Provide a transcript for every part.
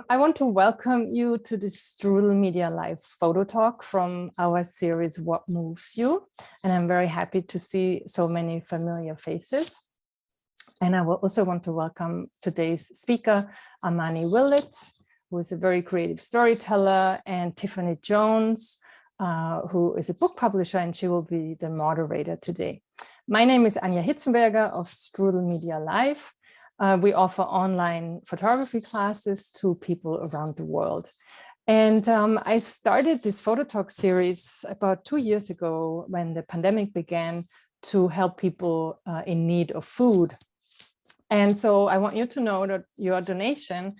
I want to welcome you to the StrudelmediaLive photo talk from our series, What Moves You? And I'm very happy to see so many familiar faces. And I will also want to welcome today's speaker, Amani Willet, who is a very creative storyteller, and Tiffany Jones, who is a book publisher, and she will be the moderator today. My name is Anja Hitzenberger of StrudelmediaLive. We offer online photography classes to people around the world. And I started this photo talk series about 2 years ago when the pandemic began to help people in need of food. And so I want you to know that your donation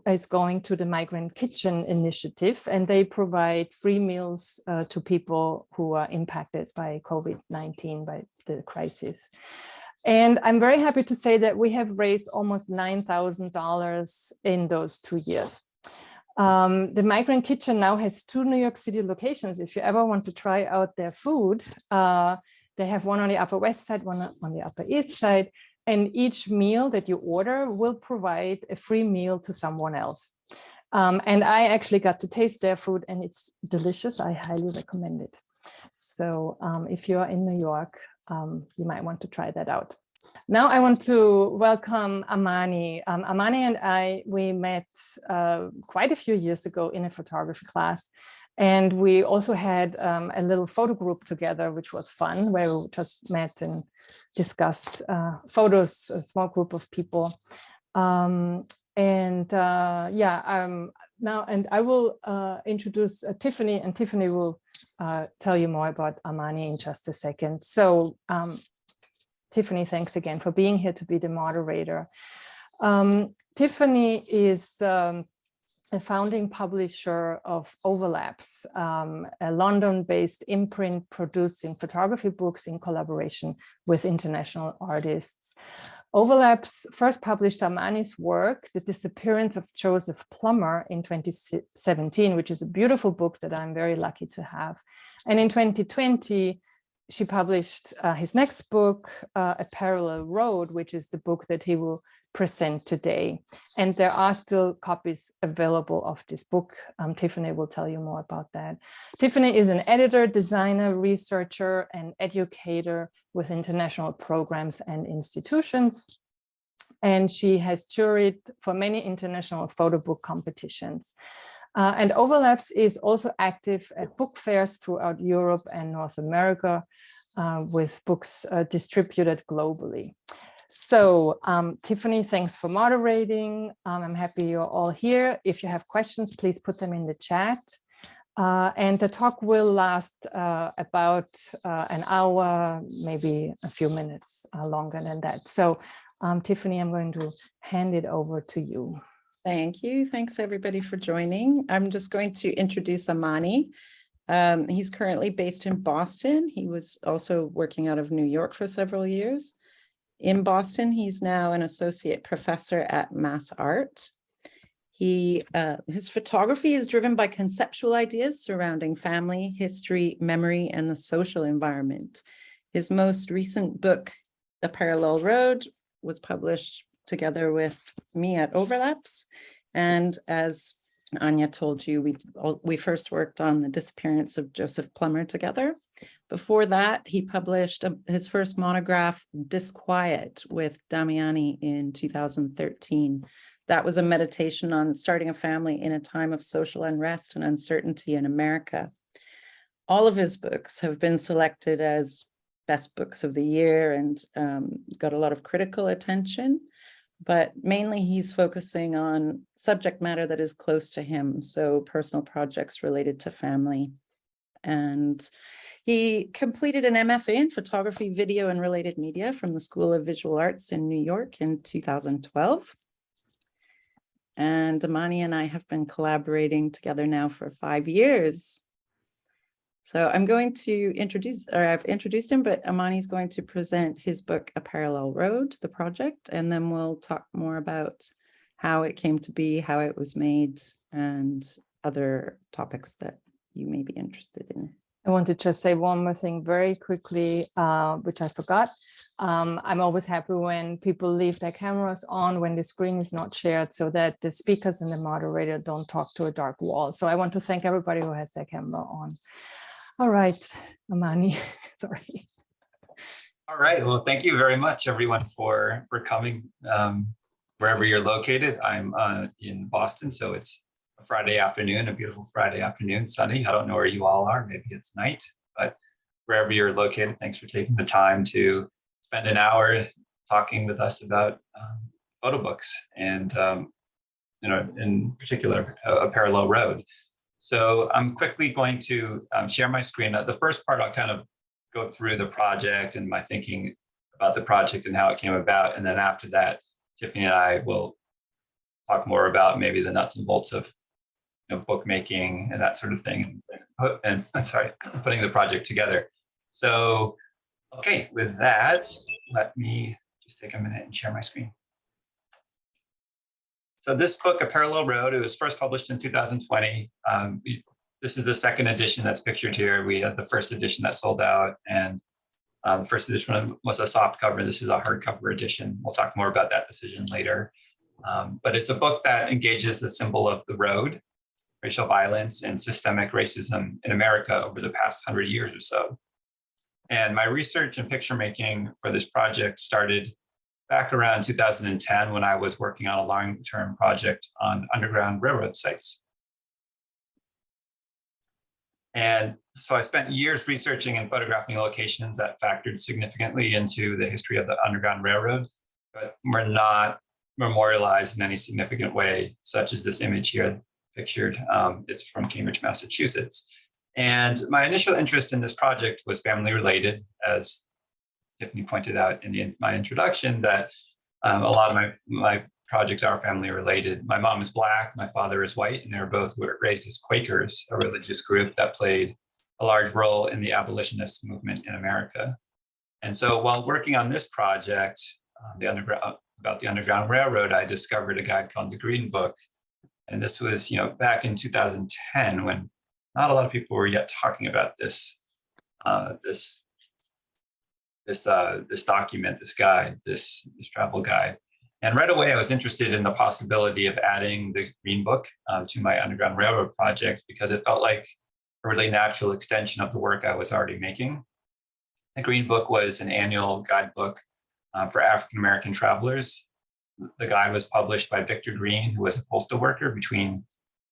is going to the Migrant Kitchen Initiative, and they provide free meals to people who are impacted by COVID-19, by the crisis. And I'm very happy to say that we have raised almost $9,000 in those 2 years. The Migrant Kitchen now has 2 New York City locations. If you ever want to try out their food, they have one on the Upper West Side, one on the Upper East Side, and each meal that you order will provide a free meal to someone else. And I actually got to taste their food, and it's delicious. I highly recommend it. So if you're in New York, you might want to try that out. Now I want to welcome Amani. Amani and we met quite a few years ago in a photography class. And we also had a little photo group together, which was fun, where we just met and discussed photos, a small group of people. Now, and I will introduce Tiffany, and Tiffany will tell you more about Amani in just a second. So Tiffany, thanks again for being here to be the moderator. Tiffany is a founding publisher of Overlapse, a London-based imprint producing photography books in collaboration with international artists. Overlapse first published Amani's work, The Disappearance of Joseph Plummer, in 2017, which is a beautiful book that I'm very lucky to have. And in 2020, she published his next book, A Parallel Road, which is the book that he will present today. And there are still copies available of this book. Tiffany will tell you more about that. Tiffany is an editor, designer, researcher, and educator with international programs and institutions. And she has juried for many international photo book competitions. And Overlapse is also active at book fairs throughout Europe and North America, with books distributed globally. So Tiffany, thanks for moderating. I'm happy you're all here. If you have questions, please put them in the chat. And the talk will last about an hour, maybe a few minutes longer than that. So Tiffany, I'm going to hand it over to you. Thank you. Thanks everybody for joining. I'm just going to introduce Amani. He's currently based in Boston. He was also working out of New York for several years. In Boston, he's now an associate professor at Mass Art. His photography is driven by conceptual ideas surrounding family, history, memory, and the social environment. His most recent book, A Parallel Road, was published together with me at Overlapse. And as Anja told you, we first worked on The Disappearance of Joseph Plummer together. Before that, he published his first monograph, Disquiet, with Damiani in 2013. That was a meditation on starting a family in a time of social unrest and uncertainty in America. All of his books have been selected as best books of the year and got a lot of critical attention. But mainly he's focusing on subject matter that is close to him, so personal projects related to family. And he completed an MFA in photography, video, and related media from the School of Visual Arts in New York in 2012. And Amani and I have been collaborating together now for 5 years. So I'm going to I've introduced him, but Amani's going to present his book, A Parallel Road, the project, and then we'll talk more about how it came to be, how it was made, and other topics that you may be interested in. I want to just say one more thing very quickly, which I forgot. I'm always happy when people leave their cameras on when the screen is not shared so that the speakers and the moderator don't talk to a dark wall. So I want to thank everybody who has their camera on. All right, Amani, sorry. All right, well, thank you very much, everyone, for coming wherever you're located. I'm in Boston, so it's a Friday afternoon, a beautiful Friday afternoon, sunny. I don't know where you all are, maybe it's night, but wherever you're located, thanks for taking the time to spend an hour talking with us about photo books and, in particular, A Parallel Road. So I'm quickly going to share my screen. The first part, I'll kind of go through the project and my thinking about the project and how it came about. And then after that, Tiffany and I will talk more about maybe the nuts and bolts of bookmaking and that sort of thing, and putting the project together. So, okay, with that, let me just take a minute and share my screen. So this book, A Parallel Road, it was first published in 2020. This is the second edition that's pictured here. We had the first edition that sold out, and the first edition was a soft cover. This is a hardcover edition. We'll talk more about that decision later. But it's a book that engages the symbol of the road, racial violence, and systemic racism in America over the past 100 years or so. And my research and picture making for this project started back around 2010 when I was working on a long-term project on Underground Railroad sites. And so I spent years researching and photographing locations that factored significantly into the history of the Underground Railroad, but were not memorialized in any significant way, such as this image here pictured. It's from Cambridge, Massachusetts. And my initial interest in this project was family related, as Tiffany pointed out in my introduction, that a lot of my projects are family related. My mom is Black, my father is white, and they were both raised as Quakers, a religious group that played a large role in the abolitionist movement in America. And so while working on this project, about the Underground Railroad, I discovered a guide called The Green Book. And this was, back in 2010 when not a lot of people were yet talking about this document, this guide, this travel guide. And right away, I was interested in the possibility of adding the Green Book to my Underground Railroad project because it felt like a really natural extension of the work I was already making. The Green Book was an annual guidebook for African-American travelers. The guide was published by Victor Green, who was a postal worker between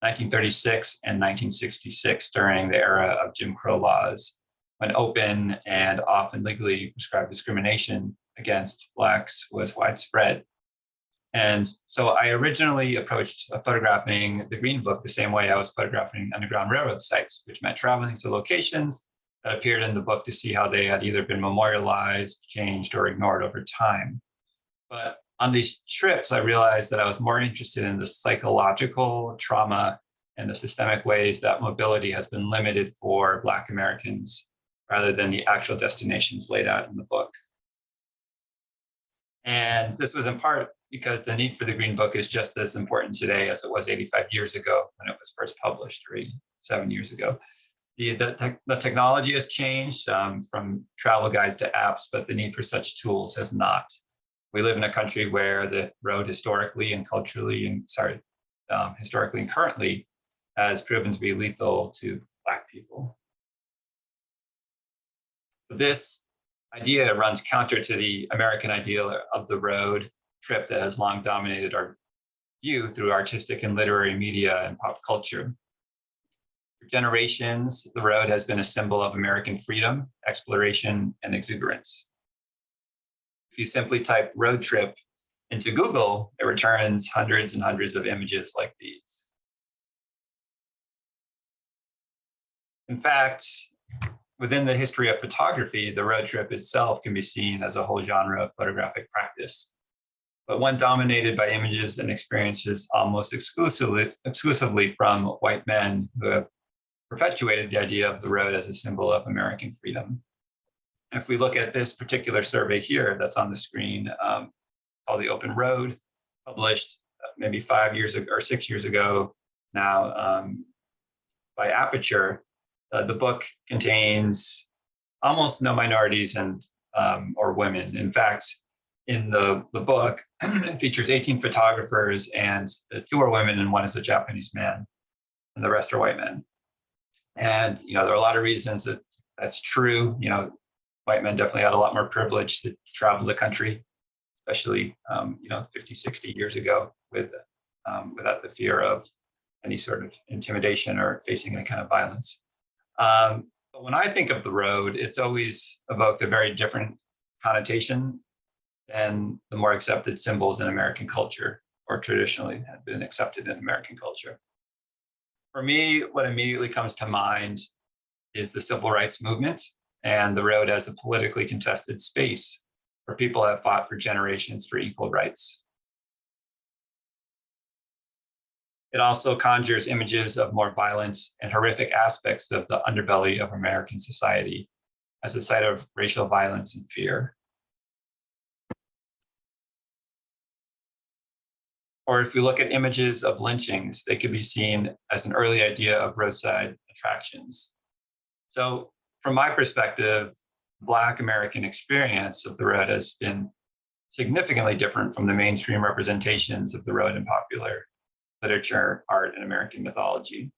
1936 and 1966 during the era of Jim Crow laws, when open and often legally prescribed discrimination against Blacks was widespread. And so I originally approached photographing the Green Book the same way I was photographing Underground Railroad sites, which meant traveling to locations that appeared in the book to see how they had either been memorialized, changed, or ignored over time. But on these trips, I realized that I was more interested in the psychological trauma and the systemic ways that mobility has been limited for Black Americans rather than the actual destinations laid out in the book. And this was in part because the need for the Green Book is just as important today as it was 85 years ago when it was first published, or 87 years ago. The technology has changed from travel guides to apps, but the need for such tools has not. We live in a country where the road historically and currently has proven to be lethal to Black people. This idea runs counter to the American ideal of the road trip that has long dominated our view through artistic and literary media and pop culture. For generations, the road has been a symbol of American freedom, exploration, and exuberance. If you simply type road trip into Google, it returns hundreds and hundreds of images like these. In fact, within the history of photography, the road trip itself can be seen as a whole genre of photographic practice. but one dominated by images and experiences almost exclusively from white men who have perpetuated the idea of the road as a symbol of American freedom. If we look at this particular survey here that's on the screen, called The Open Road, published maybe 5 years ago or 6 years ago now by Aperture, the book contains almost no minorities and or women. In fact, in the book, it features 18 photographers, and 2 are women and 1 is a Japanese man, and the rest are white men. And there are a lot of reasons that that's true. White men definitely had a lot more privilege to travel the country, especially 50, 60 years ago, without the fear of any sort of intimidation or facing any kind of violence. But when I think of the road, it's always evoked a very different connotation than the more accepted symbols in American culture, or traditionally had been accepted in American culture. For me, what immediately comes to mind is the civil rights movement and the road as a politically contested space where people have fought for generations for equal rights. It also conjures images of more violent and horrific aspects of the underbelly of American society as a site of racial violence and fear. Or if we look at images of lynchings, they could be seen as an early idea of roadside attractions. So from my perspective, Black American experience of the road has been significantly different from the mainstream representations of the road in popular literature, art, and American mythology.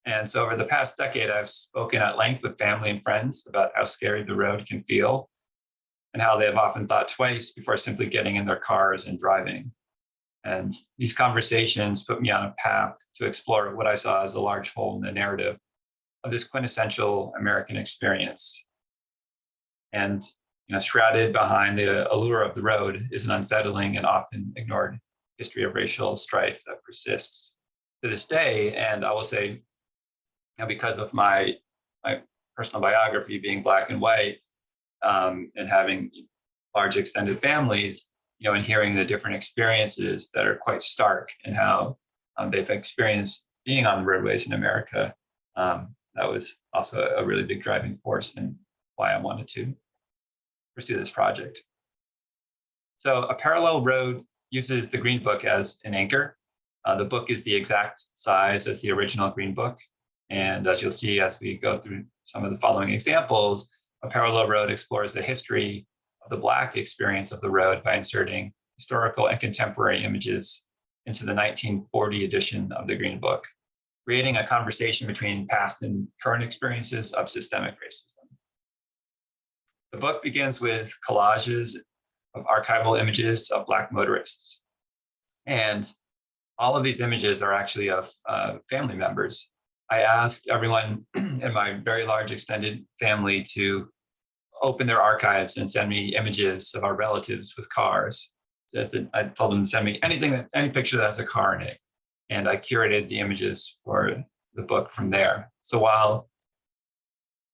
And so over the past decade, I've spoken at length with family and friends about how scary the road can feel and how they have often thought twice before simply getting in their cars and driving. And these conversations put me on a path to explore what I saw as a large hole in the narrative of this quintessential American experience. And shrouded behind the allure of the road is an unsettling and often ignored history of racial strife that persists to this day. And I will say, because of my personal biography being Black and white, and having large extended families, and hearing the different experiences that are quite stark and how they've experienced being on the roadways in America, that was also a really big driving force in why I wanted to pursue this project. So A Parallel Road uses the Green Book as an anchor. The book is the exact size as the original Green Book. And as you'll see as we go through some of the following examples, A Parallel Road explores the history of the Black experience of the road by inserting historical and contemporary images into the 1940 edition of the Green Book, creating a conversation between past and current experiences of systemic racism. The book begins with collages of archival images of Black motorists. And all of these images are actually of family members. I asked everyone in my very large extended family to open their archives and send me images of our relatives with cars. I told them to send me any picture that has a car in it. And I curated the images for the book from there. So while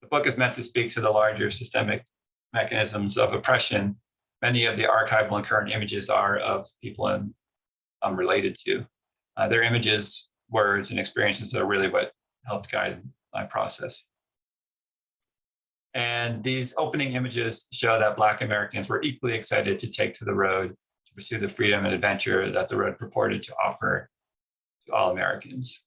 the book is meant to speak to the larger systemic mechanisms of oppression, many of the archival and current images are of people I'm related to. Their images, words, and experiences are really what helped guide my process. And these opening images show that Black Americans were equally excited to take to the road to pursue the freedom and adventure that the road purported to offer to all Americans.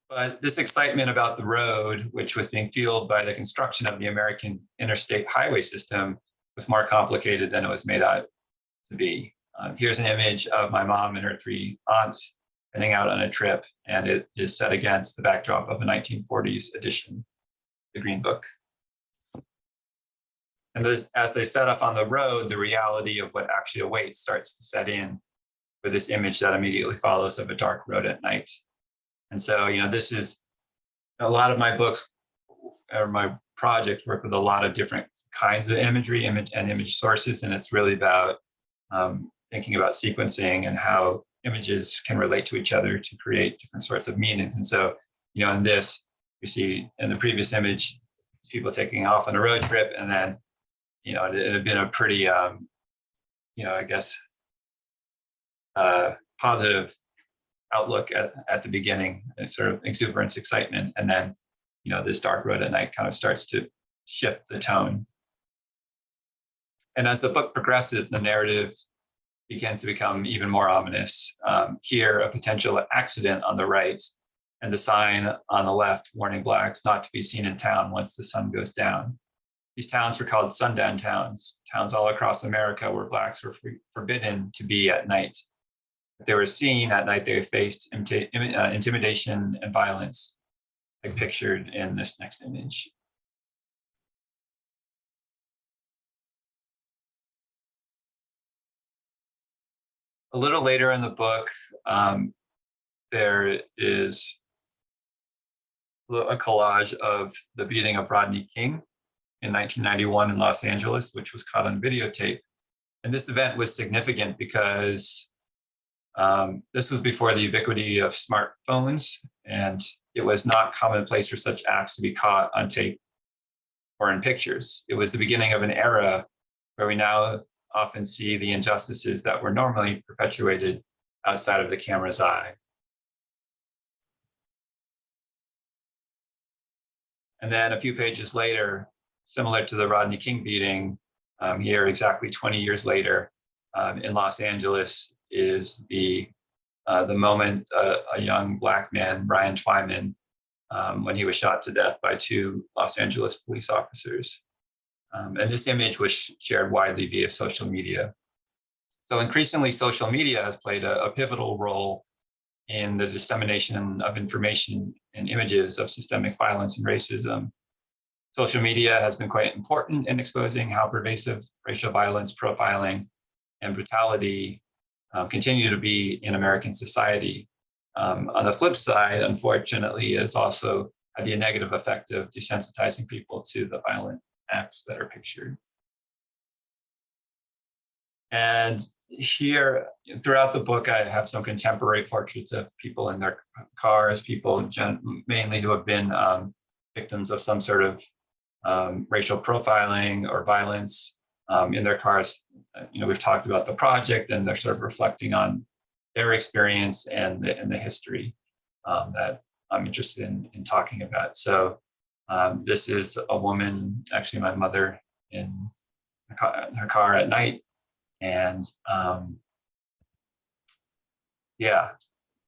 But this excitement about the road, which was being fueled by the construction of the American interstate highway system, was more complicated than it was made out to be. Here's an image of my mom and her 3 aunts heading out on a trip, and it is set against the backdrop of a 1940s edition of the Green Book. And as they set off on the road, the reality of what actually awaits starts to set in with this image that immediately follows of a dark road at night. And so, this is a lot of my books or my projects work with a lot of different kinds of imagery, image sources, and it's really about thinking about sequencing and how images can relate to each other to create different sorts of meanings. And so, in this, you see in the previous image, people taking off on a road trip, and then it had been a pretty, I guess, positive outlook at the beginning, and sort of exuberance, excitement, and then, this dark road at night kind of starts to shift the tone. And as the book progresses, the narrative begins to become even more ominous. Here, a potential accident on the right, and the sign on the left warning blacks not to be seen in town once the sun goes down. These towns were called sundown towns, towns all across America where blacks were forbidden to be at night. If they were seen at night, they faced intimidation and violence, like pictured in this next image. A little later in the book, there is a collage of the beating of Rodney King in 1991 in Los Angeles, which was caught on videotape. And this event was significant because this was before the ubiquity of smartphones, and it was not commonplace for such acts to be caught on tape or in pictures. It was the beginning of an era where we now often see the injustices that were normally perpetuated outside of the camera's eye. And then a few pages later, similar to the Rodney King beating, here exactly 20 years later, in Los Angeles, is the moment a young Black man, Brian Twyman, when he was shot to death by 2 Los Angeles police officers. And this image was shared widely via social media. So increasingly, social media has played a pivotal role in the dissemination of information and images of systemic violence and racism. Social media has been quite important in exposing how pervasive racial violence, profiling, and brutality continue to be in American society. On the flip side, unfortunately, it has also had the negative effect of desensitizing people to the violent acts that are pictured. And here, throughout the book, I have some contemporary portraits of people in their cars, people mainly who have been victims of some sort of racial profiling or violence in their cars. We've talked about the project, and they're sort of reflecting on their experience and the history that I'm interested in talking about. So this is a woman, actually my mother, in her car at night. And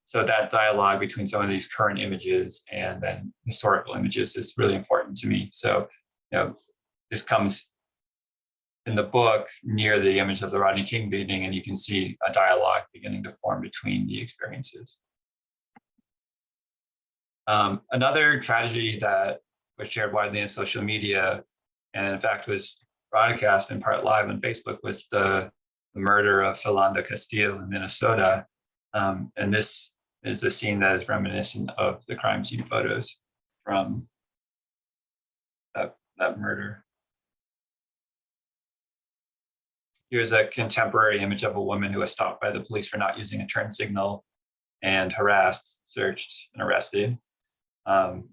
so that dialogue between some of these current images and then historical images is really important to me. So, this comes in the book near the image of the Rodney King beating, and you can see a dialogue beginning to form between the experiences. Another tragedy that was shared widely in social media, and in fact was broadcast in part live on Facebook, was the murder of Philando Castile in Minnesota. And this is a scene that is reminiscent of the crime scene photos from that murder. Here's a contemporary image of a woman who was stopped by the police for not using a turn signal and harassed, searched, and arrested. And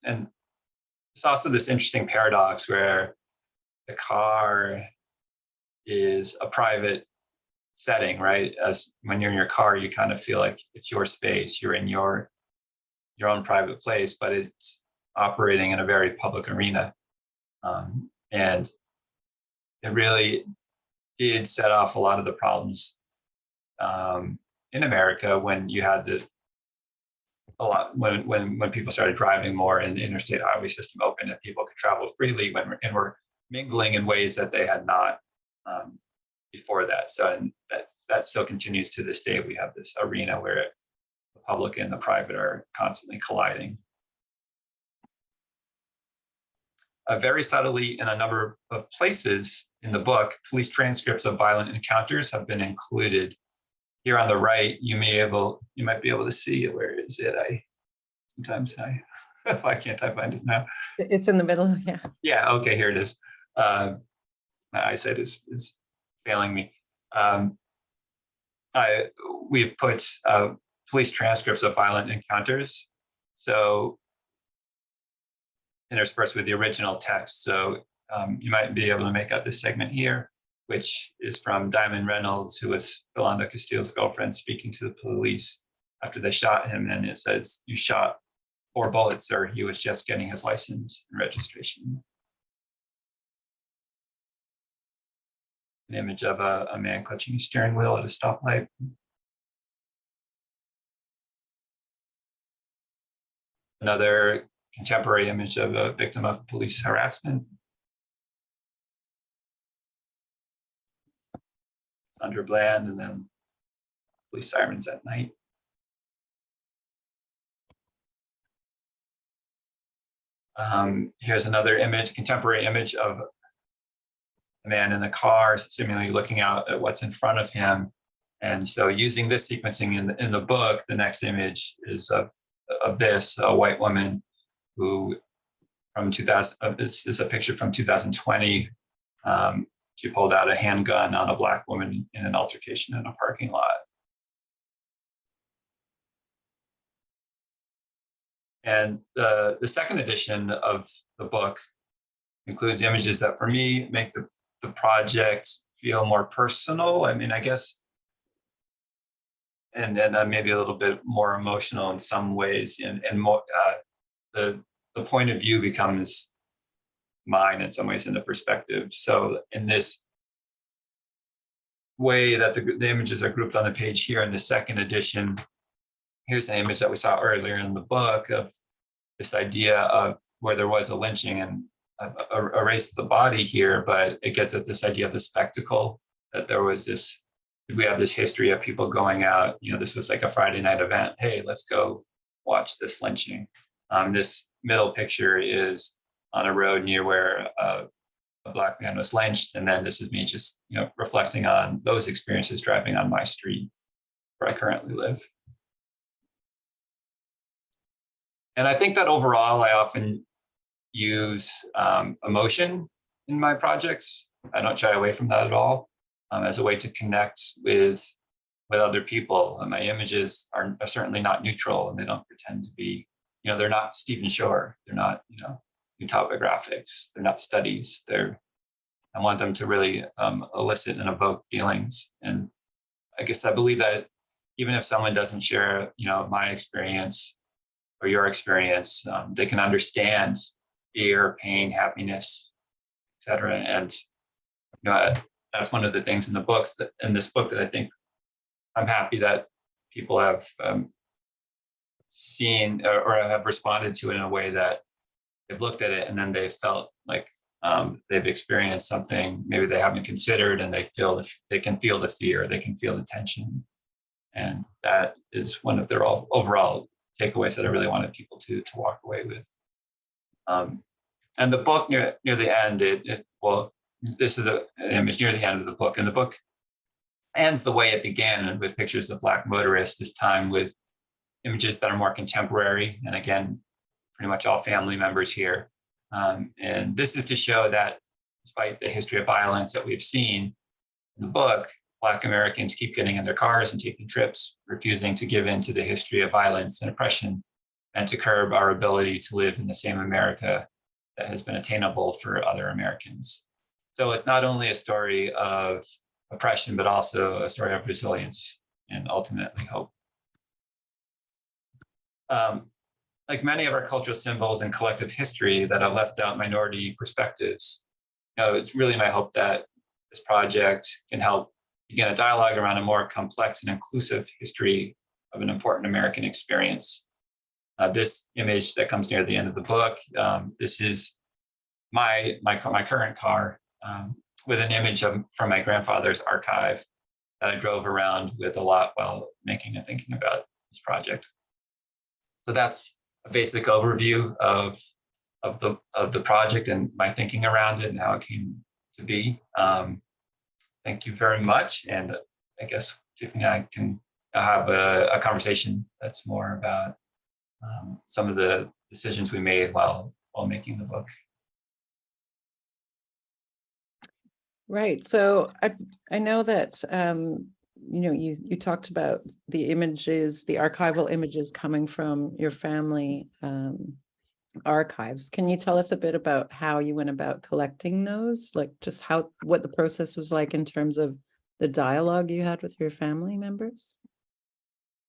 there's also this interesting paradox where the car is a private setting, right? As when you're in your car, you kind of feel like it's your space, you're in your own private place, but it's operating in a very public arena. And it really did set off a lot of the problems in America when you had when people started driving more and the interstate highway system opened and people could travel freely and were mingling in ways that they had not before that. So and that still continues to this day. We have this arena where the public and the private are constantly colliding. Very subtly, in a number of places in the book, police transcripts of violent encounters have been included. Here on the right, you might be able to see it. Where is it? Why can't I find it now? It's in the middle, yeah. Yeah, okay, here it is. My eyesight is failing me. We've put police transcripts of violent encounters, so interspersed with the original text. So you might be able to make out this segment here, which is from Diamond Reynolds, who was Philando Castile's girlfriend, speaking to the police after they shot him. And it says, "You shot 4 bullets, sir. He was just getting his license and registration." An image of a man clutching a steering wheel at a stoplight. Another contemporary image of a victim of police harassment. Under Bland, and then police sirens at night. Here's another image, contemporary image of a man in the car, seemingly looking out at what's in front of him. And so using this sequencing in the book, the next image is of this, a white woman who from 2000, this is a picture from 2020. She pulled out a handgun on a Black woman in an altercation in a parking lot. And the second edition of the book includes images that for me make the project feel more personal. I mean, I guess, and maybe a little bit more emotional in some ways, and more, the point of view becomes mine in some ways in the perspective. So in this way that the images are grouped on the page here in the second edition, here's an image that we saw earlier in the book of this idea of where there was a lynching, and erased the body here, but it gets at this idea of the spectacle, that there was this, we have this history of people going out, you know, this was like a Friday night event. Hey, let's go watch this lynching. This middle picture is on a road near where a Black man was lynched. And then this is me just, you know, reflecting on those experiences driving on my street where I currently live. And I think that overall, I often use emotion in my projects. I don't shy away from that at all, as a way to connect with other people. And my images are certainly not neutral, and they don't pretend to be, you know, they're not Stephen Shore. They're not, you know, new topographics. They're not studies. I want them to really elicit and evoke feelings. And I guess I believe that even if someone doesn't share, you know, my experience or your experience, they can understand fear, pain, happiness, etc. And you know, that's one of the things in the books that in this book that I think I'm happy that people have seen or have responded to it in a way that they've looked at it and then they felt like they've experienced something maybe they haven't considered, and they can feel the fear, they can feel the tension, and that is one of their overall takeaways that I really wanted people to walk away with. And the book near the end, well, this is an image near the end of the book, and the book ends the way it began, with pictures of Black motorists, this time with images that are more contemporary, and again, pretty much all family members here. And this is to show that despite the history of violence that we've seen in the book, Black Americans keep getting in their cars and taking trips, refusing to give in to the history of violence and oppression, and to curb our ability to live in the same America that has been attainable for other Americans. So it's not only a story of oppression, but also a story of resilience and ultimately hope. Like many of our cultural symbols and collective history that have left out minority perspectives, you know, it's really my hope that this project can help begin a dialogue around a more complex and inclusive history of an important American experience. This image that comes near the end of the book, this is my current car with an image from my grandfather's archive that I drove around with a lot while making and thinking about this project. So that's a basic overview of the project and my thinking around it and how it came to be. Thank you very much. And I guess Tiffany and I can have a conversation that's more about some of the decisions we made while making the book. Right. So I know that you know, you talked about the images, the archival images coming from your family archives. Can you tell us a bit about how you went about collecting those? Like just what the process was like in terms of the dialogue you had with your family members?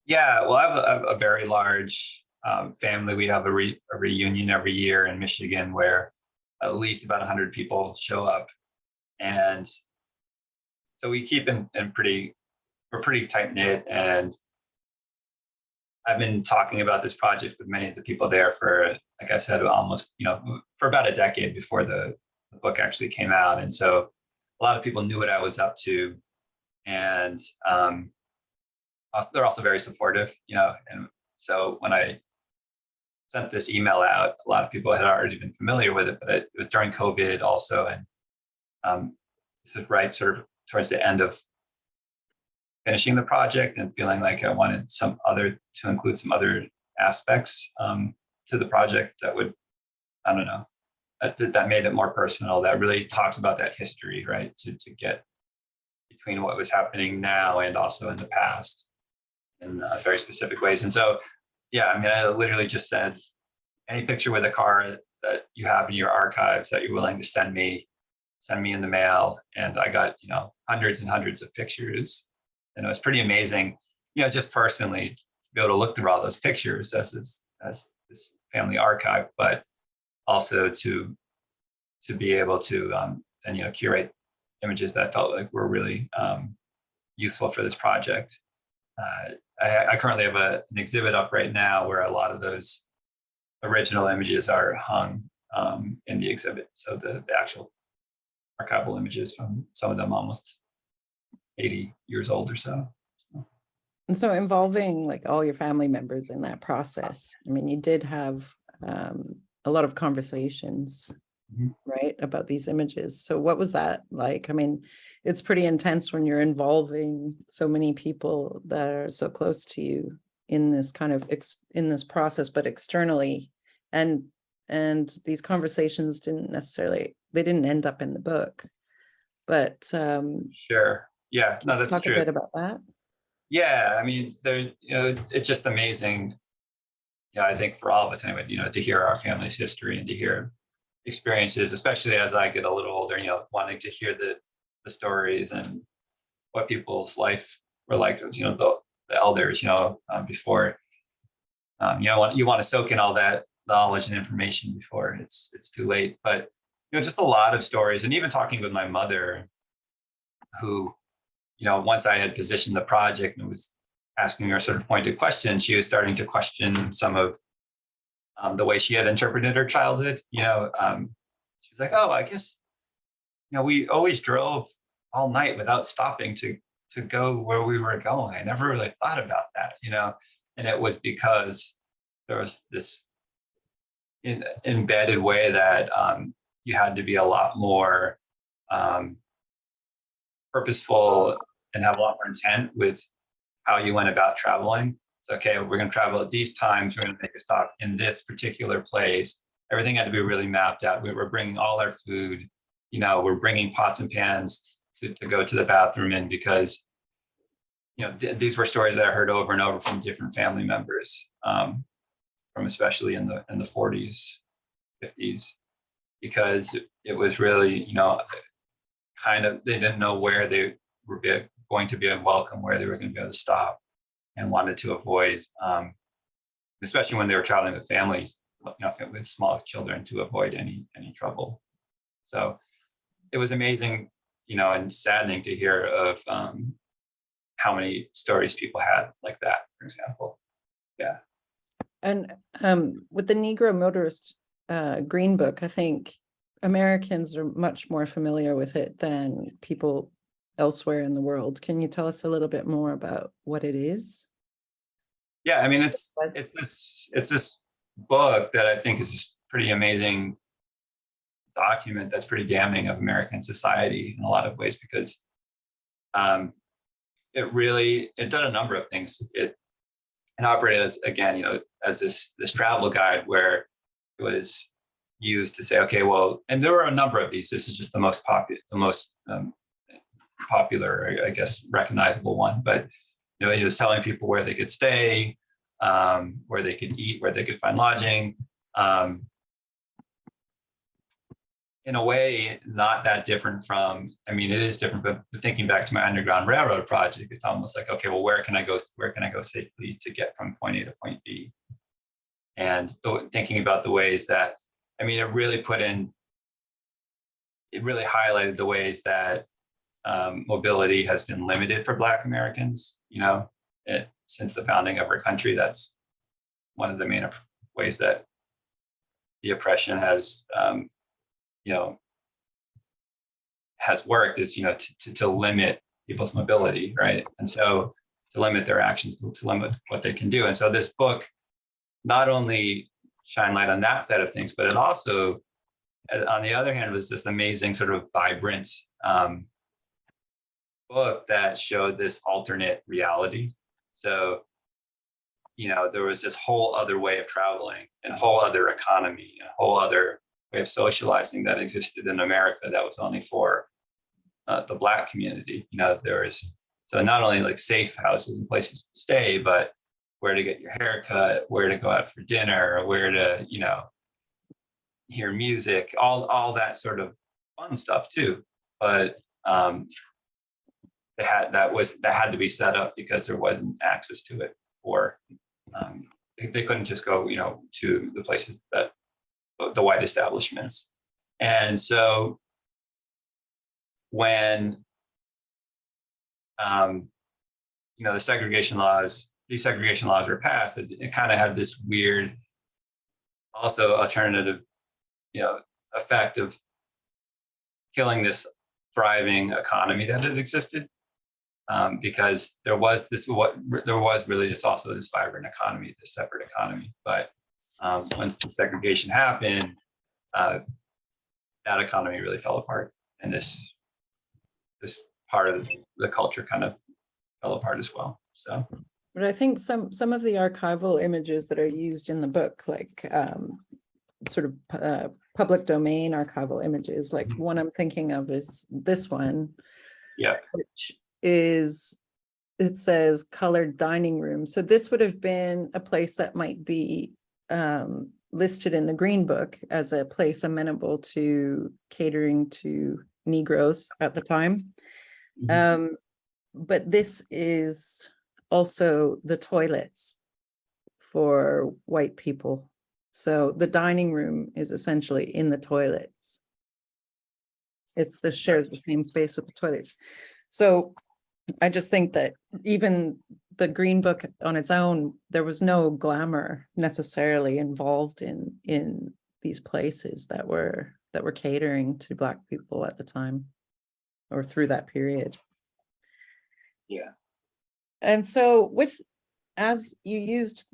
Yeah, well, I have a very large family. We have a reunion every year in Michigan where at least about 100 people show up. And so we keep we're pretty tight knit. And I've been talking about this project with many of the people there for, like I said, almost, for about a decade before the book actually came out. And so a lot of people knew what I was up to. And they're also very supportive, and so when I sent this email out, a lot of people had already been familiar with it, but it was during COVID also. And this is right sort of towards the end of finishing the project and feeling like I wanted to include some other aspects to the project that would, I don't know, that made it more personal, that really talked about that history, right? To get between what was happening now and also in the past in very specific ways. And so, yeah, I mean, I literally just said, any picture with a car that you have in your archives that you're willing to send me in the mail. And I got, hundreds and hundreds of pictures. And it was pretty amazing, just personally to be able to look through all those pictures as this family archive, but also to be able to then, curate images that I felt like were really useful for this project. I currently have an exhibit up right now where a lot of those original images are hung in the exhibit. So the actual archival images from some of them almost 80 years old or so. And so involving like all your family members in that process, I mean, you did have a lot of conversations, right, about these images. So what was that like? I mean, it's pretty intense when you're involving so many people that are so close to you in this kind of in this process, but externally, and these conversations didn't end up in the book, but sure, yeah, no, that's talk true. A bit about that. Yeah, I mean, it's just amazing. I think for all of us anyway, to hear our family's history and to hear experiences, especially as I get a little older, wanting to hear the stories and what people's life were like, the elders, before, you want to soak in all that knowledge and information before it's too late. But, just a lot of stories, and even talking with my mother, who, once I had positioned the project and was asking her sort of pointed questions, she was starting to question some of the way she had interpreted her childhood. She was like, oh, I guess, we always drove all night without stopping to go where we were going. I never really thought about that, and it was because there was this embedded way that you had to be a lot more purposeful and have a lot more intent with how you went about traveling. So, okay, we're going to travel at these times. We're going to make a stop in this particular place. Everything had to be really mapped out. We were bringing all our food. We're bringing pots and pans to go to the bathroom in, because, these were stories that I heard over and over from different family members, from especially in the 40s, 50s, because it was really, kind of, they didn't know where they were going to be welcome, where they were going to be able to stop, and wanted to avoid, especially when they were traveling with families, with small children, to avoid any trouble. So it was amazing, and saddening to hear of how many stories people had like that, for example. Yeah. And with the Negro Motorist Green Book, I think Americans are much more familiar with it than people elsewhere in the world. Can you tell us a little bit more about what it is? Yeah, I mean, it's this book that I think is a pretty amazing document that's pretty damning of American society in a lot of ways, because it done a number of things. It operated as, again, as this travel guide, where it was used to say, okay, well, and there were a number of these. This is just the most popular, I guess, recognizable one. But it was telling people where they could stay, where they could eat, where they could find lodging, in a way, not that different from, I mean, it is different, but thinking back to my Underground Railroad project, it's almost like, okay, well, where can I go safely to get from point A to point B? And thinking about the ways that, I mean, it really highlighted the ways that mobility has been limited for Black Americans, since the founding of our country. That's one of the main ways that the oppression has, has worked, is, to limit people's mobility, right? And so to limit their actions, to limit what they can do. And so this book not only shine light on that side of things, but it also, on the other hand, was this amazing sort of vibrant book that showed this alternate reality. So, there was this whole other way of traveling and a whole other economy, and a whole other way of socializing that existed in America that was only for the Black community. There was, so not only like safe houses and places to stay, but where to get your haircut, where to go out for dinner, where to, hear music, all that sort of fun stuff too. But that had to be set up because there wasn't access to it, or they couldn't just go, to the places that the white establishments. And so when the desegregation laws were passed, it kind of had this weird, also alternative, effect of killing this thriving economy that had existed, because there was really also this vibrant economy, this separate economy. But once the segregation happened, that economy really fell apart, and this part of the culture kind of fell apart as well. So, but I think some of the archival images that are used in the book, like sort of public domain archival images, like one I'm thinking of is this one, which is, it says colored dining room. So this would have been a place that might be listed in the Green Book as a place amenable to catering to Negroes at the time. Mm-hmm. But this is also the toilets for white people. So the dining room is essentially in the toilets. Shares the same space with the toilets. So I just think that even the Green Book on its own, there was no glamour necessarily involved in these places that were catering to Black people at the time, or through that period. Yeah. And so as you used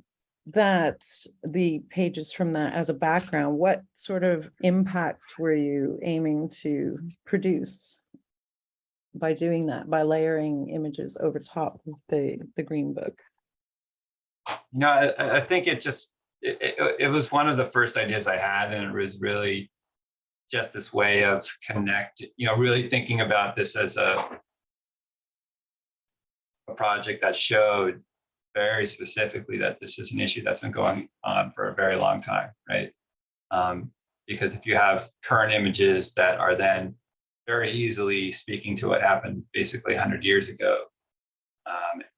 the pages from that as a background, what sort of impact were you aiming to produce by doing that, by layering images over top of the Green Book? I think it was one of the first ideas I had, and it was really just this way of really thinking about this as a project that showed very specifically that this is an issue that's been going on for a very long time, right? Because if you have current images that are then very easily speaking to what happened basically 100 years ago,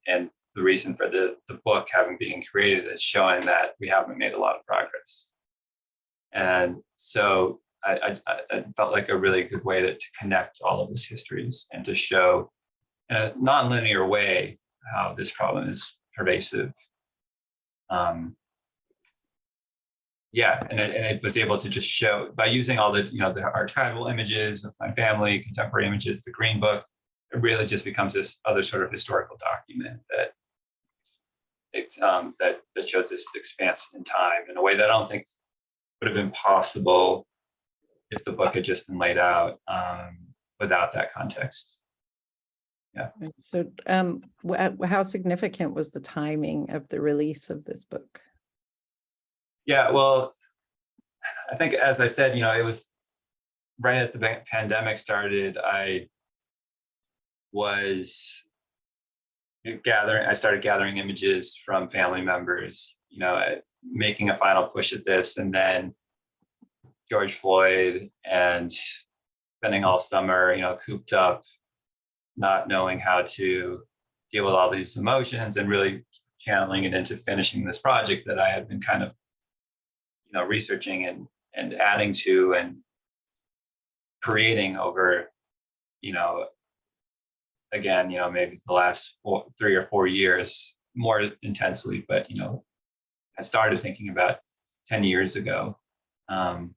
and the reason for the book having been created is showing that we haven't made a lot of progress. And so I felt like a really good way to connect all of these histories and to show in a non-linear way how this problem is pervasive. And it was able to just show, by using all the the archival images of my family, contemporary images, the Green Book, it really just becomes this other sort of historical document that shows this expanse in time in a way that I don't think would have been possible if the book had just been laid out without that context. Yeah. So how significant was the timing of the release of this book? Yeah, well, I think, as I said, it was right as the pandemic started. I started gathering images from family members making a final push at this, and then George Floyd, and spending all summer, cooped up, not knowing how to deal with all these emotions, and really channeling it into finishing this project that I had been kind of, researching and adding to and creating over, again, maybe the last 3 or 4 years more intensely, but, I started thinking about 10 years ago. And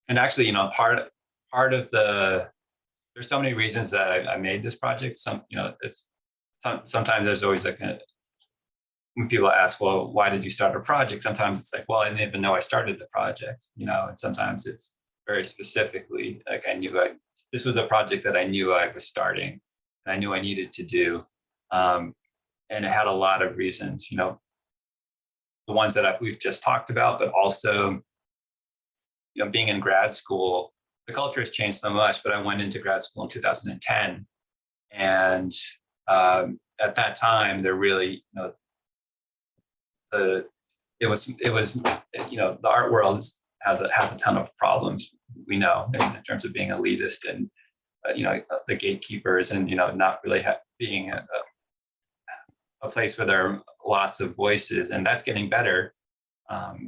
actually, part of there's so many reasons that I made this project. Sometimes there's always when people ask, well, why did you start a project? Sometimes it's like, well, I didn't even know I started the project, and sometimes it's very specifically like this was a project that I knew I was starting and I knew I needed to do. And it had a lot of reasons, the ones that we've just talked about, but also, being in grad school, the culture has changed so much, but I went into grad school in 2010. And at that time, there really, the art world has a ton of problems, we know, in terms of being elitist and, the gatekeepers, and, not really being a place where there are lots of voices, and that's getting better.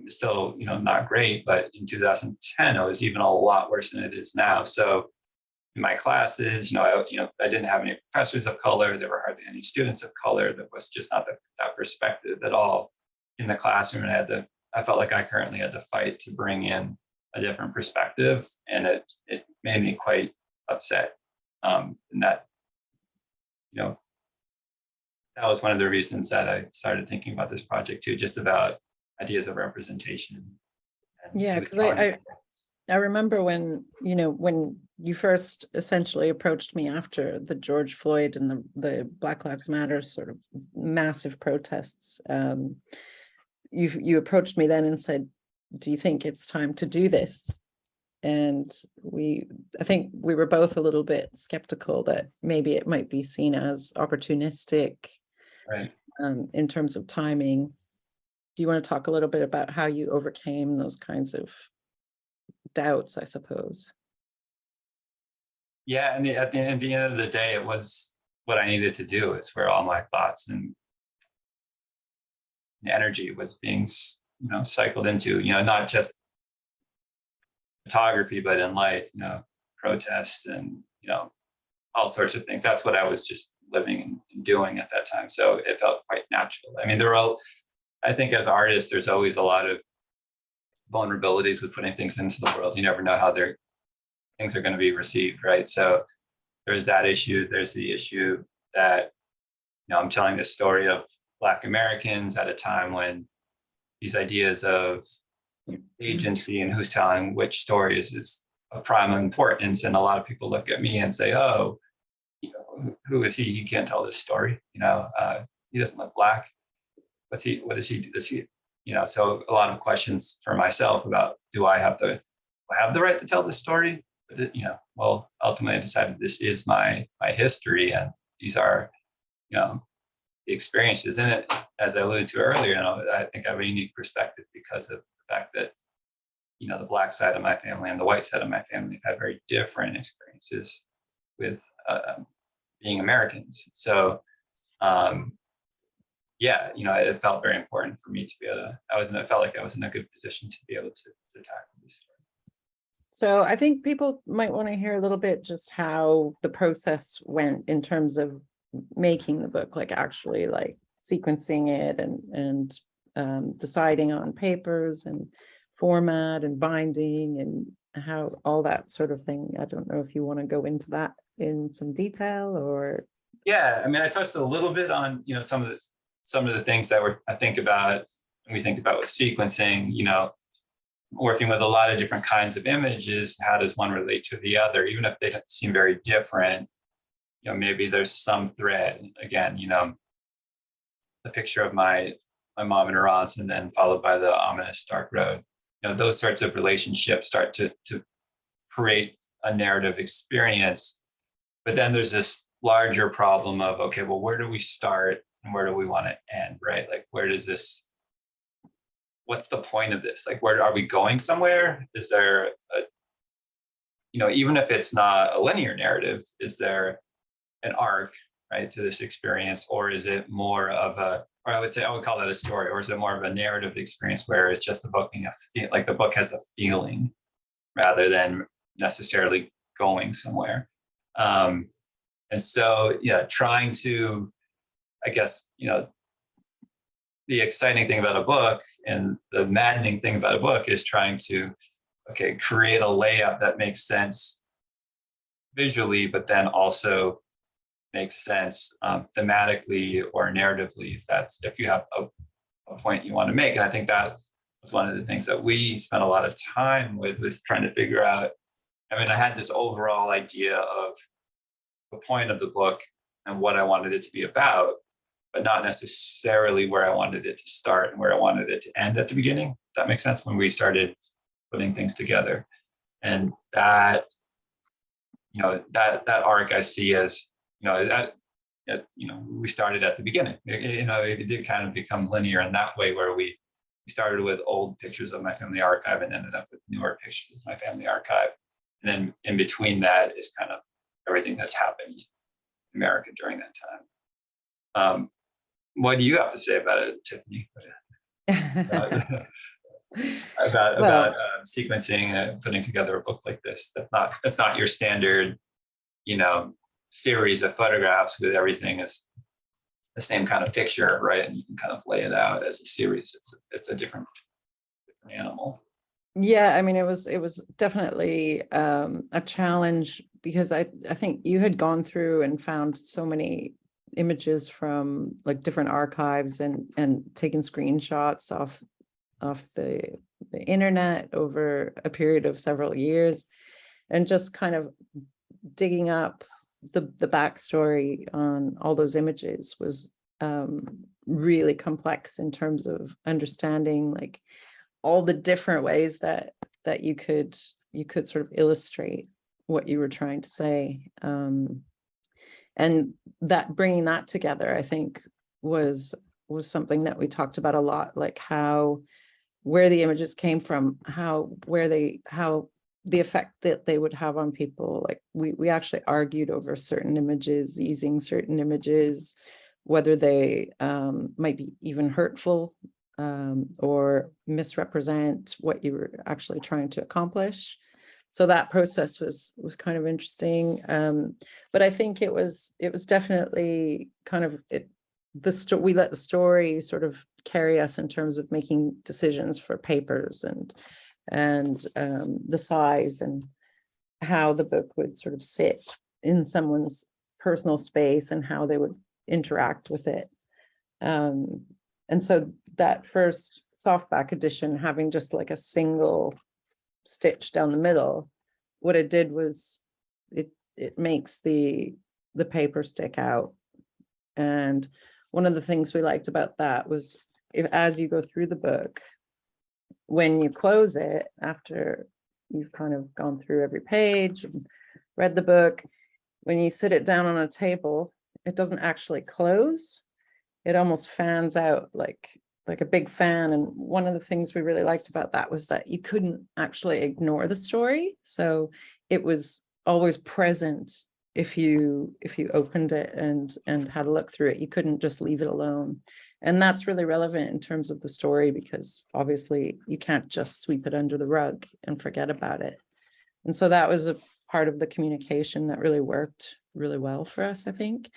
Still, not great, but in 2010, it was even a lot worse than it is now. So in my classes, I didn't have any professors of color. There were hardly any students of color. There was just not that perspective at all in the classroom. And I felt like I currently had to fight to bring in a different perspective. And it made me quite upset. And that, that was one of the reasons that I started thinking about this project too, just about ideas of representation. Yeah, because I remember when you first essentially approached me after the George Floyd and the Black Lives Matter sort of massive protests. You approached me then and said, do you think it's time to do this? And I think we were both a little bit skeptical that maybe it might be seen as opportunistic, right? In terms of timing. Do you want to talk a little bit about how you overcame those kinds of doubts, I suppose? Yeah, and at the end of the day, it was what I needed to do. It's where all my thoughts and energy was being, cycled into, not just photography, but in life, protests and, all sorts of things. That's what I was just living and doing at that time. So it felt quite natural. I mean, I think as artists, there's always a lot of vulnerabilities with putting things into the world. You never know how things are going to be received, right? So there's that issue. There's the issue that, I'm telling this story of Black Americans at a time when these ideas of agency and who's telling which stories is of prime importance. And a lot of people look at me and say, oh, who is he? He can't tell this story. He doesn't look Black. What does he do? So a lot of questions for myself about, do I have the right to tell this story? But, well, ultimately I decided this is my history, and these are, the experiences in it. As I alluded to earlier, I think I have a unique perspective because of the fact that, the Black side of my family and the white side of my family have had very different experiences with being Americans. So, yeah, it felt very important for me to be able to, I felt like I was in a good position to be able to tackle this story. So I think people might want to hear a little bit just how the process went in terms of making the book, like actually like sequencing it and deciding on papers and format and binding and how all that sort of thing. I don't know if you want to go into that in some detail or. Yeah, I mean, I touched a little bit on, some of the things that I think about when we think about with sequencing, working with a lot of different kinds of images. How does one relate to the other, even if they don't seem very different? Maybe there's some thread. Again, the picture of my mom and her aunts, and then followed by the ominous dark road. Those sorts of relationships start to create a narrative experience. But then there's this larger problem of, okay, well, where do we start and where do we want to end, right? Like, where does this what's the point of this? Like, where are we going somewhere? Is there a, even if it's not a linear narrative, is there an arc, right, to this experience? Or is it more of or I would call that a story, or is it more of a narrative experience where it's just the book being like the book has a feeling rather than necessarily going somewhere? And so, trying to, I guess, the exciting thing about a book and the maddening thing about a book is trying to, create a layout that makes sense visually, but then also makes sense thematically or narratively, if you have a point you want to make. And I think that was one of the things that we spent a lot of time with, was trying to figure out. I mean, I had this overall idea of the point of the book and what I wanted it to be about, but not necessarily where I wanted it to start and where I wanted it to end at the beginning. If that makes sense, when we started putting things together. And that arc I see as, we started at the beginning. It did kind of become linear in that way, where we started with old pictures of my family archive and ended up with newer pictures of my family archive. And then in between that is kind of everything that's happened in America during that time. What do you have to say about it, Tiffany? about sequencing and putting together a book like this? That's not your standard, series of photographs with everything is the same kind of picture, right? And you can kind of lay it out as a series. It's a different animal. Yeah, I mean, it was definitely a challenge, because I think you had gone through and found so many images from like different archives and taken screenshots off the internet over a period of several years, and just kind of digging up the backstory on all those images was really complex in terms of understanding like all the different ways that you could sort of illustrate what you were trying to say. And that bringing that together, I think, was something that we talked about a lot, like where the images came from, how the effect that they would have on people. Like we actually argued over certain images, using certain images, whether they might be even hurtful or misrepresent what you were actually trying to accomplish. So that process was kind of interesting. But I think it was definitely kind of we let the story sort of carry us in terms of making decisions for papers and the size and how the book would sort of sit in someone's personal space and how they would interact with it. And so that first softback edition, having just like a single stitch down the middle, what it did was it makes the paper stick out. And one of the things we liked about that was, as you go through the book, when you close it, after you've kind of gone through every page and read the book, when you sit it down on a table, it doesn't actually close. It almost fans out like a big fan. And one of the things we really liked about that was that you couldn't actually ignore the story. So it was always present if you opened it and had a look through it. You couldn't just leave it alone. And that's really relevant in terms of the story, because obviously you can't just sweep it under the rug and forget about it. And so that was a part of the communication that really worked really well for us, I think.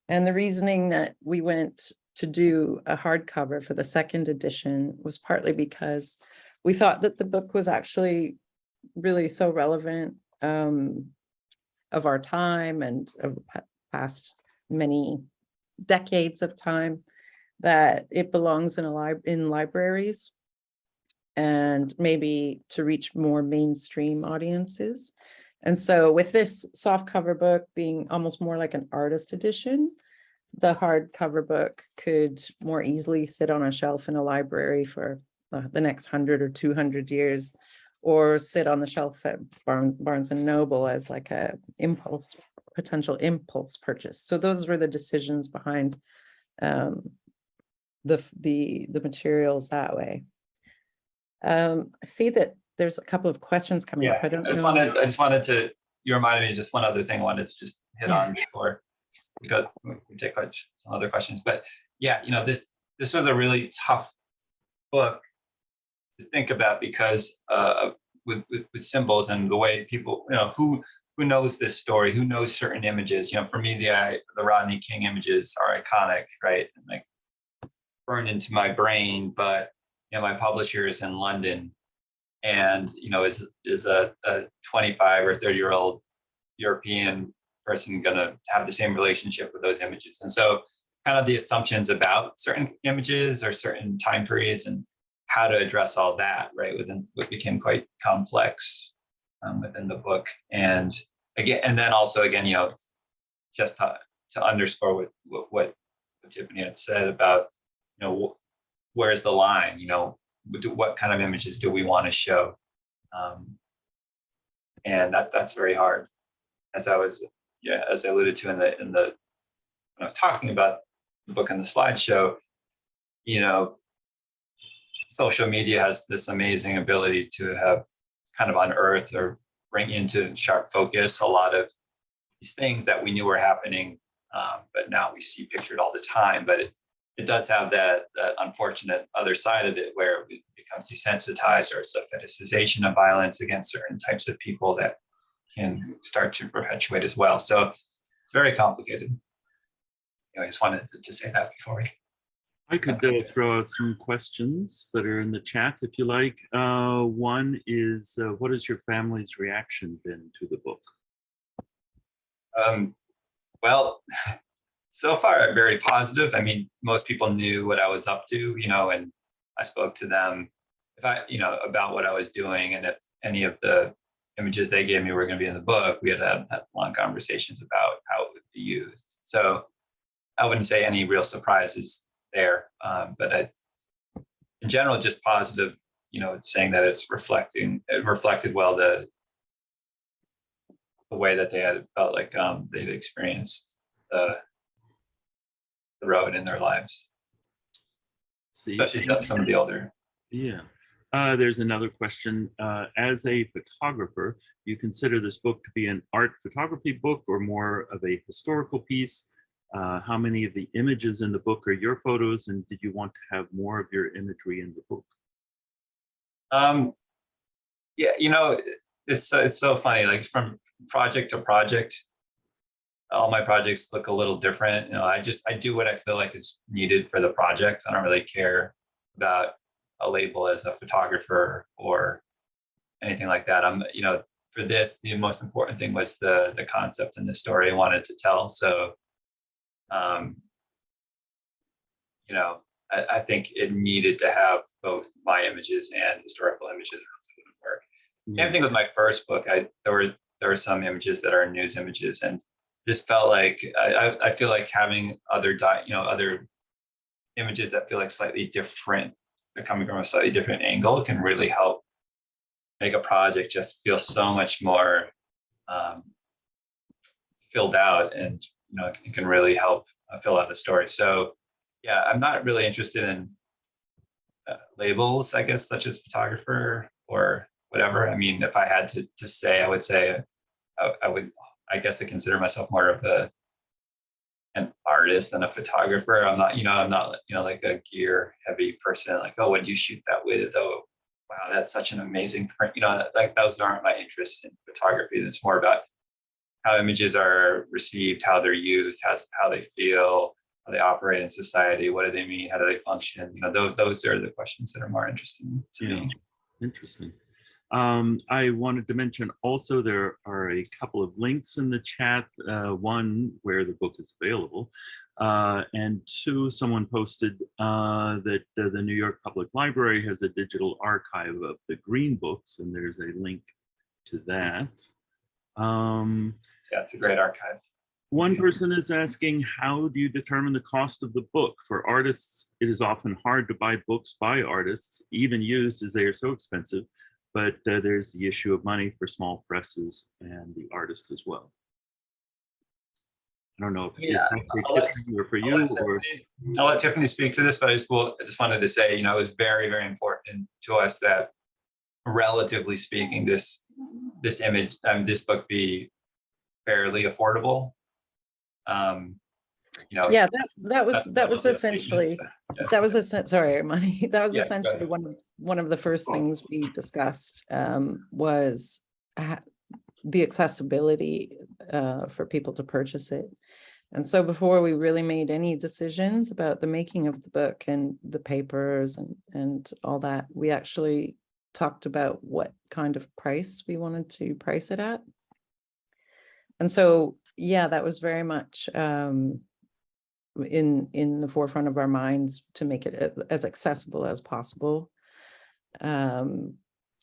And the reasoning that we went to do a hardcover for the second edition was partly because we thought that the book was actually really so relevant of our time and of the past many decades of time, that it belongs in libraries and maybe to reach more mainstream audiences. And so with this softcover book being almost more like an artist edition, the hardcover book could more easily sit on a shelf in a library for the next 100 or 200 years, or sit on the shelf at Barnes and Noble as like a potential impulse purchase. So those were the decisions behind the materials that way. I see that there's a couple of questions coming up. I don't know. I just wanted to, you reminded me just one other thing I wanted to just hit on before we take some other questions. But yeah, this was a really tough book to think about because with symbols and the way people, who knows this story, who knows certain images. For me, the Rodney King images are iconic, right? And like burned into my brain. But my publisher is in London, and is a 25 or 30-year-old European person going to have the same relationship with those images? And so kind of the assumptions about certain images or certain time periods and how to address all that, right, within what became quite complex within the book. And then also just to underscore what Tiffany had said about, where's the line, what kind of images do we want to show? And that's very hard. As I alluded to when I was talking about the book and the slideshow, social media has this amazing ability to have kind of unearthed or bring into sharp focus a lot of these things that we knew were happening, but now we see pictured all the time. But it does have that unfortunate other side of it where it becomes desensitized, or it's a fetishization of violence against certain types of people that can start to perpetuate as well. So it's very complicated. I just wanted to say that before we... I could throw out some questions that are in the chat if you like. One is, what has your family's reaction been to the book? Well, so far, very positive. I mean, most people knew what I was up to, and I spoke to them about what I was doing. And if any of the images they gave me were going to be in the book, we had long conversations about how it would be used. So I wouldn't say any real surprises there, but in general, just positive, saying that it reflected well the way that they had felt like they'd experienced the road in their lives. See, especially some of the older. Yeah. There's another question. As a photographer, do you consider this book to be an art photography book or more of a historical piece? How many of the images in the book are your photos, and did you want to have more of your imagery in the book? Yeah, it's so funny. Like from project to project, all my projects look a little different. I do what I feel like is needed for the project. I don't really care about a label as a photographer or anything like that. For this, the most important thing was the concept and the story I wanted to tell. So, I think it needed to have both my images and historical images, or else it wouldn't work. Same thing with my first book. There were some images that are news images, and just felt like I feel like having other images that feel like slightly different, they're coming from a slightly different angle, can really help make a project just feel so much more filled out, and it can really help fill out a story. So yeah, I'm not really interested in labels, I guess, such as photographer or whatever. I mean, if I had to say, I would say I guess I consider myself more of an artist than a photographer. I'm not like a gear heavy person. Like, oh, what did you shoot that with? Oh, wow, that's such an amazing print. Like those aren't my interests in photography. It's more about how images are received, how they're used, how they feel, how they operate in society. What do they mean? How do they function? Those are the questions that are more interesting to me. Interesting. I wanted to mention also there are a couple of links in the chat. One where the book is available, and two, someone posted that the New York Public Library has a digital archive of the Green Books, and there's a link to that. Yeah, it's a great archive. One person is asking, how do you determine the cost of the book? For artists, it is often hard to buy books by artists, even used, as they are so expensive. But there's the issue of money for small presses and the artist as well. I don't know if it's for Tiffany or for you. I'll let Tiffany speak to this, but I just wanted to say, it was very, very important important to us that, relatively speaking, this book be fairly affordable. Yeah, that was essentially sorry, Amani. That was essentially one of the first things we discussed, was the accessibility for people to purchase it. And so before we really made any decisions about the making of the book and the papers and all that, we actually talked about what kind of price we wanted to price it at. And so, yeah, that was very much in the forefront of our minds, to make it as accessible as possible.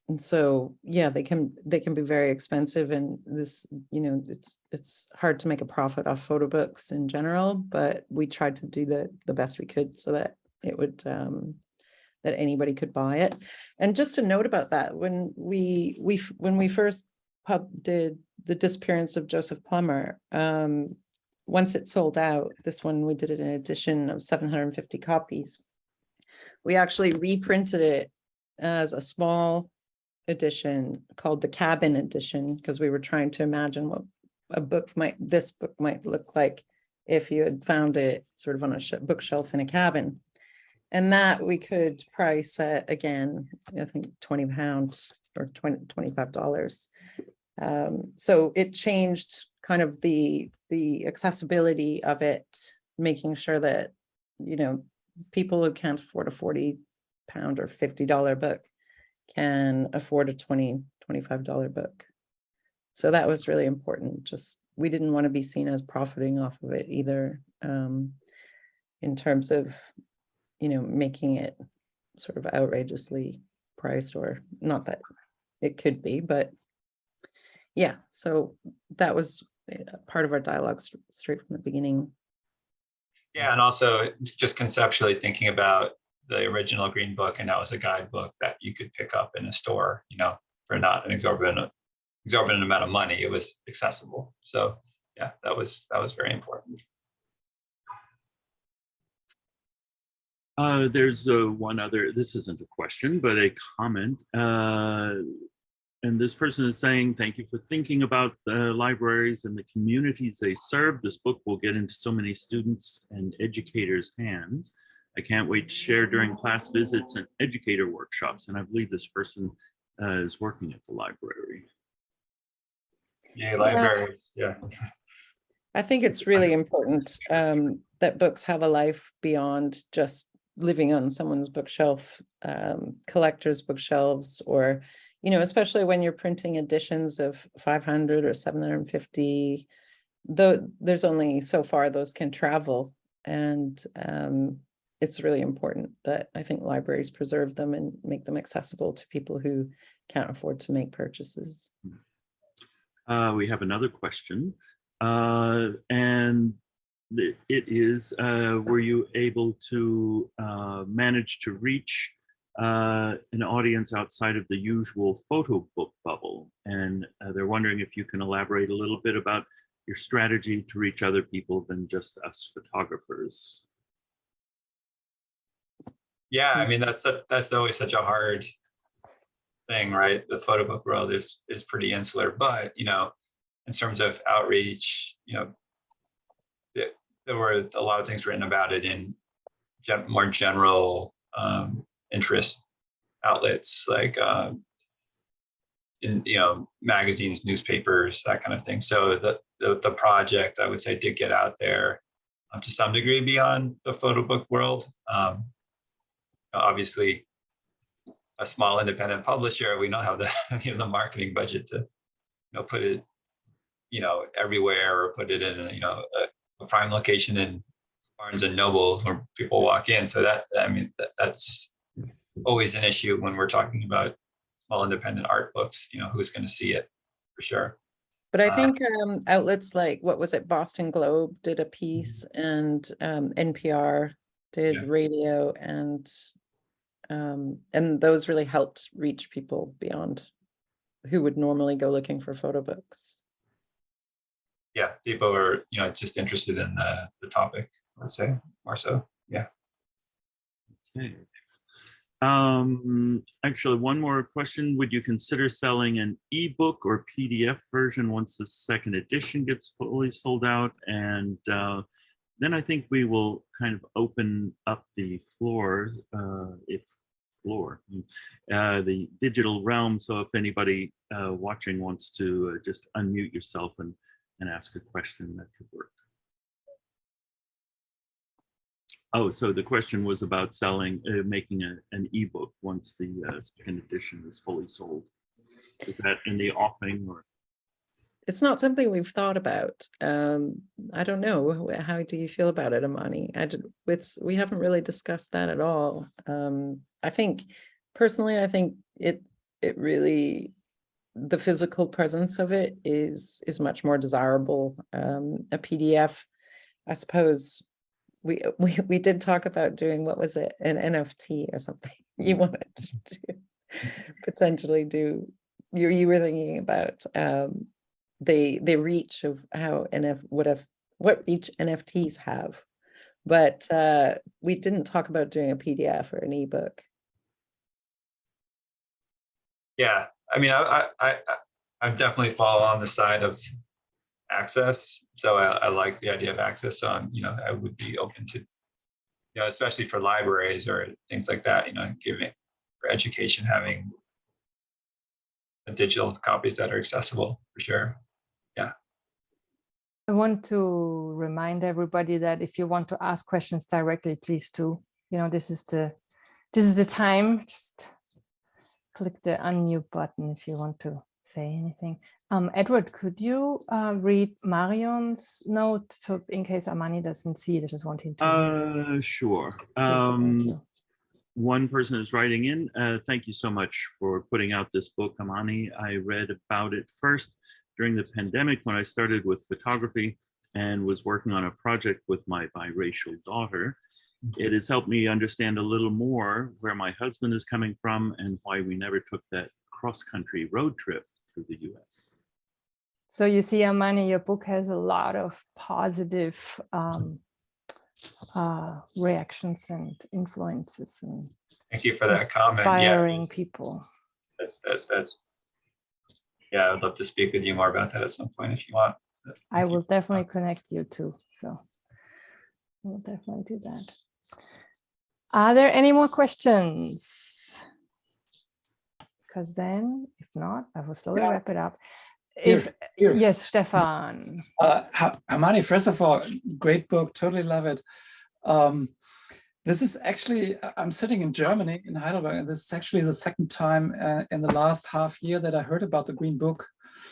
And so, yeah, they can be very expensive, and this, it's hard to make a profit off photo books in general, but we tried to do the best we could so that it would that anybody could buy it. And just a note about that, when we first did The Disappearance of Joseph Plummer, once it sold out, this one we did it in an edition of 750 copies. We actually reprinted it as a small edition called the Cabin Edition, because we were trying to imagine what this book might look like if you had found it sort of on a bookshelf in a cabin. And that we could price at, again, I think £20 or $25. So it changed kind of the accessibility of it, making sure that, people who can't afford a £40 or $50 book can afford a $25 book. So that was really important. Just, we didn't want to be seen as profiting off of it either, in terms of, making it sort of outrageously priced, or not that it could be, but yeah. So that was part of our dialogue straight from the beginning. Yeah, and also just conceptually thinking about the original Green Book, and that was a guidebook that you could pick up in a store, for not an exorbitant amount of money. It was accessible. So yeah, that was very important. There's one other, this isn't a question, but a comment. And this person is saying, thank you for thinking about the libraries and the communities they serve. This book will get into so many students and educators' hands. I can't wait to share during class visits and educator workshops. And I believe this person is working at the library. Yeah, libraries, yeah. I think it's really important that books have a life beyond just living on someone's bookshelf, collectors' bookshelves, or, especially when you're printing editions of 500 or 750, though there's only so far those can travel. And it's really important that I think libraries preserve them and make them accessible to people who can't afford to make purchases. We have another question, and it is, were you able to manage to reach an audience outside of the usual photo book bubble? And they're wondering if you can elaborate a little bit about your strategy to reach other people than just us photographers. Yeah, I mean, that's always such a hard thing, right? The photo book world is pretty insular, but in terms of outreach, there were a lot of things written about it in more general interest outlets, like in magazines, newspapers, that kind of thing. So the project, I would say, did get out there to some degree beyond the photo book world. Obviously, a small independent publisher, we don't have the marketing budget to put it everywhere, or put it in a prime location in Barnes and Nobles where people walk in. So that's always an issue when we're talking about small independent art books. Who's going to see it, for sure. But I think outlets like, what was it, Boston Globe did a piece, and NPR did radio, and those really helped reach people beyond who would normally go looking for photo books. Yeah, people are just interested in the topic, let's say, more so. Yeah. Okay. Actually, one more question. Would you consider selling an ebook or PDF version once the second edition gets fully sold out? And then I think we will kind of open up the floor, the digital realm. So if anybody watching wants to just unmute yourself and ask a question, that could work. Oh, so the question was about selling, making an ebook once the second edition is fully sold. Is that in the offing or? It's not something we've thought about. I don't know. How do you feel about it, Amani? We haven't really discussed that at all. I think personally, I think it really, the physical presence of it is much more desirable. A PDF, I suppose. We did talk about doing, what was it, an NFT or something you wanted to do, potentially do. You were thinking about the reach of how what each NFTs have, but we didn't talk about doing a PDF or an ebook. Yeah, I mean, I definitely fall on the side of access. So I like the idea of access on, I would be open to, especially for libraries or things like that, giving for education, having digital copies that are accessible for sure. Yeah. I want to remind everybody that if you want to ask questions directly, please do. This is the time. Just click the unmute button if you want to say anything. Edward, could you read Marion's note, so in case Amani doesn't see it? I just want him to. Sure. Please, one person is writing in. Thank you so much for putting out this book, Amani. I read about it first during the pandemic when I started with photography and was working on a project with my biracial daughter. It has helped me understand a little more where my husband is coming from and why we never took that cross-country road trip through the US. So you see, Amani, your book has a lot of positive reactions and influences. And thank you for that comment. Inspiring people. Yeah, I'd love to speak with you more about that at some point if you want. I will definitely connect you too. So we'll definitely do that. Are there any more questions? Because then, if not, I will slowly wrap it up. Here. Yes, Stefan. Amani, first of all, great book, totally love it. This is actually, I'm sitting in Germany, in Heidelberg, and this is actually the second time in the last half year that I heard about the Green Book.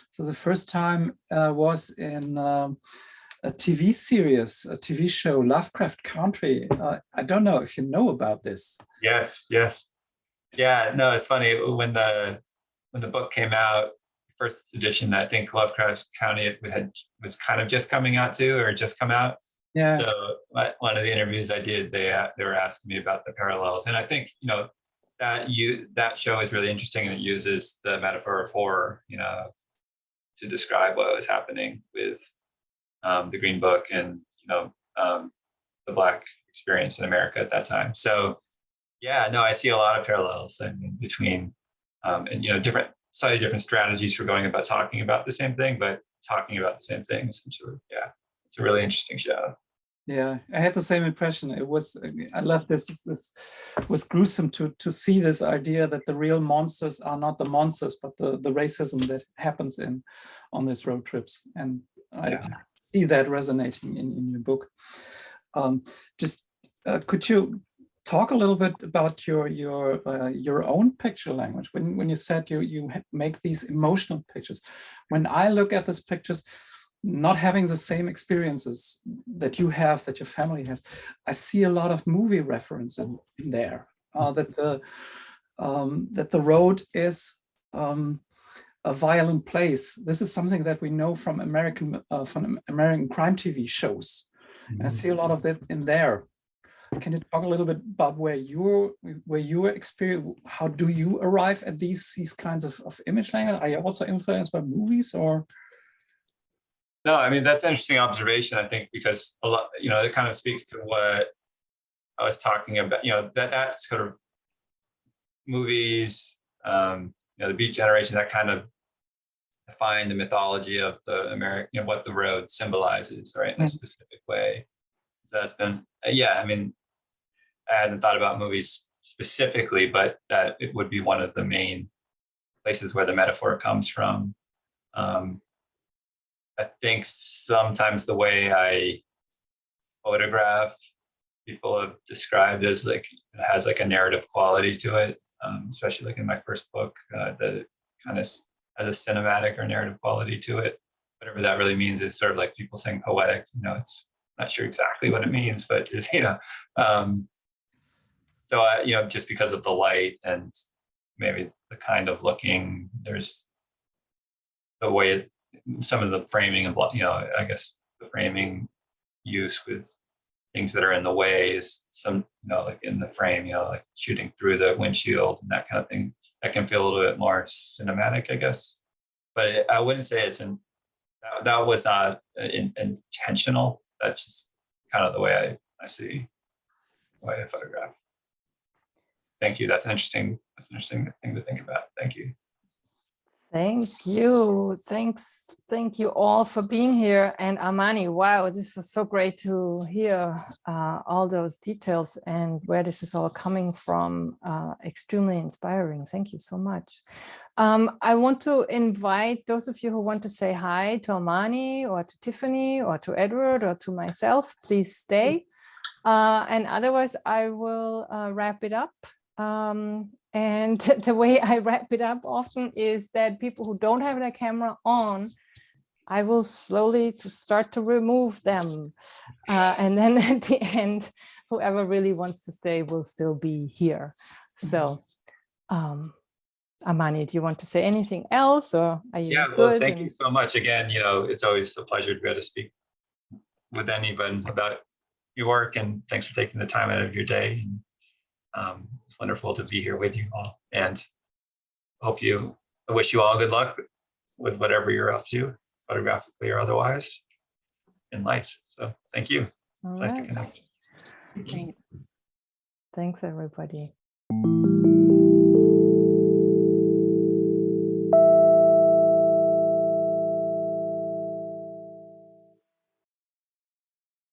So the first time was in a TV series, a TV show, Lovecraft Country. I don't know if you know about this. Yes. Yeah, no, it's funny. When the book came out, first edition, I think Lovecraft County was kind of just coming out too, or just come out. Yeah. So one of the interviews I did, they were asking me about the parallels, and I think that show is really interesting, and it uses the metaphor of horror, to describe what was happening with the Green Book and the Black experience in America at that time. So yeah, no, I see a lot of parallels between and slightly different strategies for going about talking about the same thing, but talking about the same thing essentially. Yeah, it's a really interesting show. Yeah, I had the same impression. I love this. This was gruesome to see this idea that the real monsters are not the monsters, but the racism that happens on these road trips. And I see that resonating in your book. Could you talk a little bit about your own picture language when you said you make these emotional pictures? When I look at these pictures, not having the same experiences that you have, that your family has, I see a lot of movie reference in there. That the road is a violent place. This is something that we know from American crime TV shows. And I see a lot of that in there. Can you talk a little bit about where your experience? How do you arrive at these kinds of image language? Are you also influenced by movies or? No, I mean, that's an interesting observation, I think, because a lot, it kind of speaks to what I was talking about, that's sort of movies, the Beat Generation, that kind of define the mythology of the American, what the road symbolizes, right, in a specific way. So that's been, I mean, I hadn't thought about movies specifically, but that it would be one of the main places where the metaphor comes from. I think sometimes the way I photograph, people have described as like, it has like a narrative quality to it, especially like in my first book, that it kind of has a cinematic or narrative quality to it. Whatever that really means is sort of like people saying poetic, it's not sure exactly what it means, but so just because of the light and maybe the kind of looking, there's the way some of the framing of, I guess the framing use with things that are in the way is some, like in the frame, like shooting through the windshield and that kind of thing, that can feel a little bit more cinematic, I guess. But I wouldn't say that was not intentional. That's just kind of the way I see the way I photograph. Thank you. That's an interesting thing to think about. Thank you. Thank you. Thank you all for being here. And Amani, wow, this was so great to hear all those details and where this is all coming from. Extremely inspiring. Thank you so much. I want to invite those of you who want to say hi to Amani or to Tiffany or to Edward or to myself, please stay. And otherwise I will wrap it up. And the way I wrap it up often is that people who don't have their camera on, I will slowly start to remove them. And then at the end, whoever really wants to stay will still be here. So, Amani, do you want to say anything else, or are you good? Well, thank you so much. Again, it's always a pleasure to be able to speak with anyone about your work, and thanks for taking the time out of your day. It's wonderful to be here with you all, and I wish you all good luck with whatever you're up to, photographically or otherwise, in life. So thank you. Nice to connect. Thanks, everybody.